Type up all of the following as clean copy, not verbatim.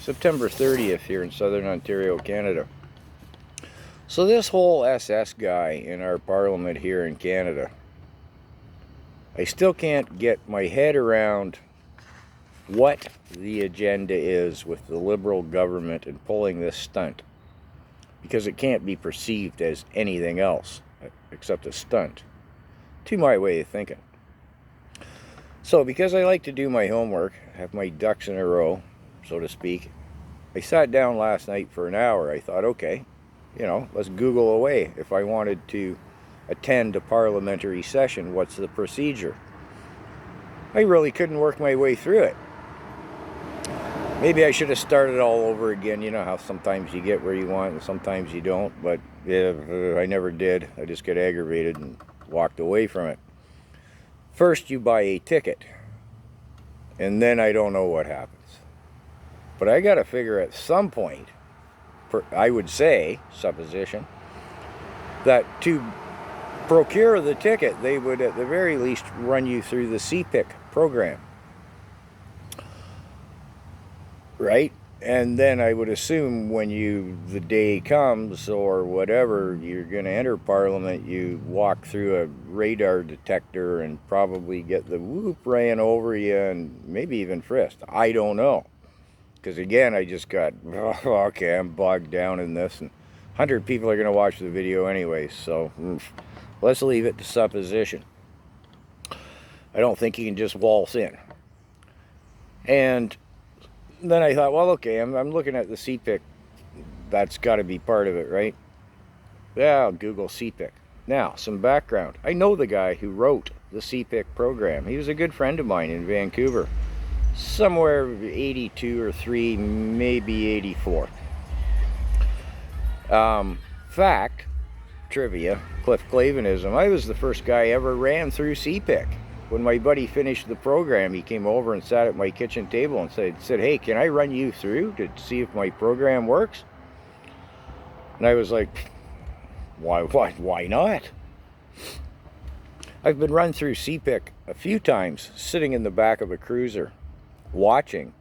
September 30th here in southern Ontario, Canada. So this whole SS guy in our parliament here in Canada, I still can't get my head around what the agenda is with the Liberal government and pulling this stunt, because it can't be perceived as anything else except a stunt, to my way of thinking. So because I like to do my homework, have my ducks in a row, so to speak, I sat down last night for an hour. I thought, okay, let's Google away. If I wanted to attend a parliamentary session, what's the procedure? I really couldn't work my way through it. Maybe I should have started all over again. You know how sometimes you get where you want and sometimes you don't, but yeah, I never did. I just got aggravated and walked away from it. First you buy a ticket, and then I don't know what happens. But I got to figure at some point, I would say, supposition, that to procure the ticket, they would at the very least run you through the CPIC program. Right? And then I would assume when the day comes or whatever, you're going to enter Parliament, you walk through a radar detector and probably get the whoop ran over you and maybe even frisked. I don't know. Because again, I just got, okay, I'm bogged down in this, and 100 people are going to watch the video anyway, so let's leave it to supposition. I don't think you can just waltz in. And then I thought, well, okay, I'm looking at the CPIC. That's got to be part of it, right? Yeah, I'll Google CPIC. Now, some background. I know the guy who wrote the CPIC program. He was a good friend of mine in Vancouver. Somewhere 82 or 3, maybe 84. Fact, trivia, Cliff Clavenism. I was the first guy ever ran through CPIC. When my buddy finished the program, he came over and sat at my kitchen table and said, hey, can I run you through to see if my program works? And I was like, why not? I've been run through CPIC a few times, sitting in the back of a cruiser, watching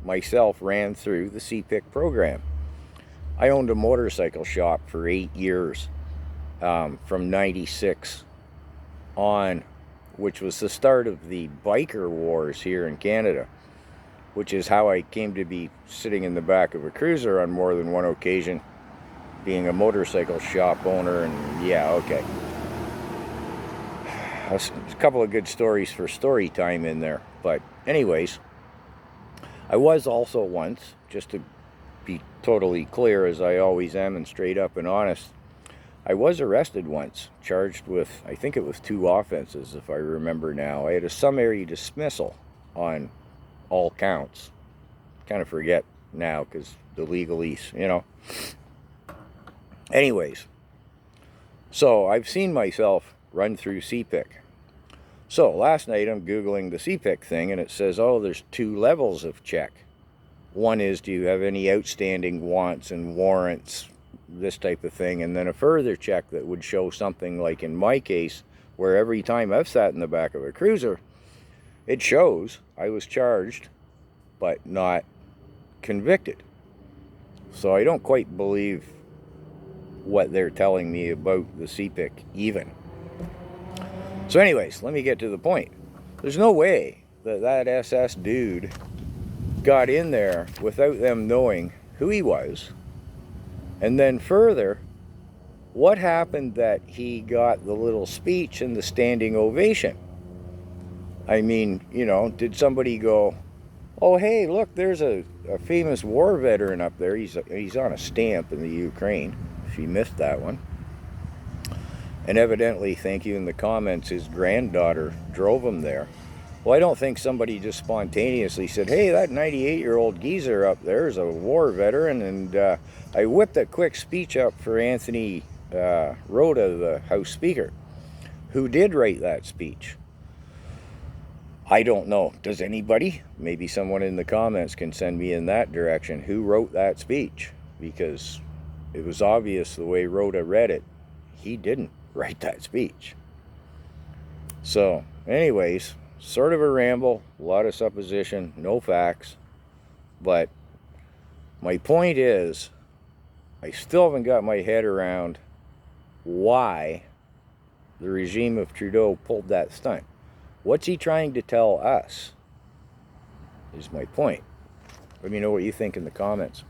myself ran through the CPIC program. I owned a motorcycle shop for 8 years, from 96 on, which was the start of the biker wars here in Canada, which is how I came to be sitting in the back of a cruiser on more than one occasion, being a motorcycle shop owner. And yeah, okay, there's a couple of good stories for story time in there. But anyways, I was also once, just to be totally clear, as I always am and straight up and honest, I was arrested once, charged with, I think it was 2 offenses, if I remember now. I had a summary dismissal on all counts. Kind of forget now because the legalese, Anyways, so I've seen myself run through CPIC. So last night I'm Googling the CPIC thing, and it says, oh, there's 2 levels of check. One is, do you have any outstanding wants and warrants, this type of thing, and then a further check that would show something like in my case, where every time I've sat in the back of a cruiser, it shows I was charged but not convicted. So I don't quite believe what they're telling me about the CPIC even. So anyways, let me get to the point. There's no way that SS dude got in there without them knowing who he was. And then further, what happened that he got the little speech and the standing ovation? I mean, did somebody go, oh, hey, look, there's a famous war veteran up there. He's on a stamp in the Ukraine, if you missed that one. And evidently, thank you in the comments, his granddaughter drove him there. Well, I don't think somebody just spontaneously said, hey, that 98-year-old geezer up there is a war veteran, and I whipped a quick speech up for Anthony Rota, the House Speaker, who did write that speech. I don't know. Does anybody? Maybe someone in the comments can send me in that direction. Who wrote that speech? Because it was obvious the way Rota read it, he didn't write that speech. So, anyways, sort of a ramble, a lot of supposition, no facts, but My point is, I still haven't got my head around why the regime of Trudeau pulled that stunt. What's he trying to tell us? Is my point. Let me know what you think in the comments.